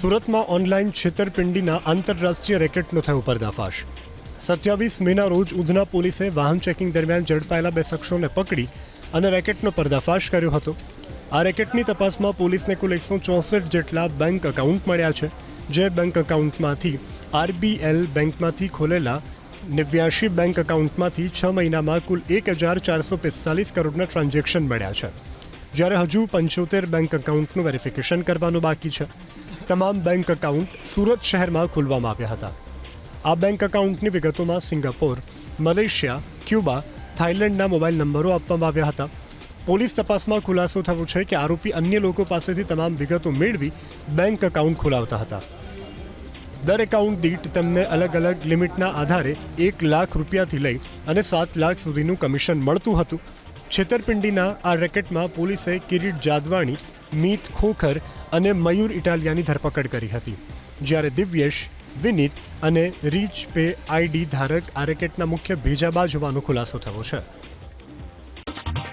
સુરતમાં ઓનલાઈન છેતરપિંડીના આંતરરાષ્ટ્રીય રેકેટનો થયો પર્દાફાશ। 27 મેના રોજ ઉધના પોલીસે વાહન ચેકિંગ દરમિયાન ઝડપાયેલા 2 શખ્સોને પકડી અને રેકેટનો પર્દાફાશ કર્યો હતો। આ રેકેટની તપાસમાં પોલીસને કુલ 164 જેટલા બેંક એકાઉન્ટ મળ્યા છે, જે બેંક એકાઉન્ટમાંથી RBL બેંકમાંથી ખોલેલા 89 બેંક એકાઉન્ટમાંથી 6 મહિનામાં કુલ 1445 કરોડના ટ્રાન્ઝેક્શન મળ્યા છે, જ્યારે હજુ 75 બેંક એકાઉન્ટનું વેરિફિકેશન કરવાનું બાકી છે। તમામ બેંક એકાઉન્ટ સુરત શહેરમાં ખોલવામાં આવ્યા હતા। આ બેંક એકાઉન્ટની વિગતોમાં સિંગાપોર, મલેશિયા, ક્યુબા, થાઇલેન્ડના મોબાઈલ નંબરો આપવામાં આવ્યા હતા। પોલીસ તપાસમાં ખુલાસો થયો છે કે આરોપી અન્ય લોકો પાસેથી તમામ વિગતો મેળવી બેંક એકાઉન્ટ ખોલાવતા હતા। દર એકાઉન્ટ દીઠ તેમને અલગ અલગ લિમિટના આધારે 1 લાખ રૂપિયાથી લઈ અને 7 લાખ સુધીનું કમિશન મળતું હતું। છેતરપિંડીના આ રેકેટમાં પોલીસે કિરીટ જાદવાણી, મીત ખોખર અને મયુર ઇટાલિયાની ધરપકડ કરી હતી, જ્યારે દિવ્યેશ, વિનીત અને રીચ પે આઈડી ધારક આ રેકેટના મુખ્ય ભેજાબાજ હોવાનો ખુલાસો થયો છે।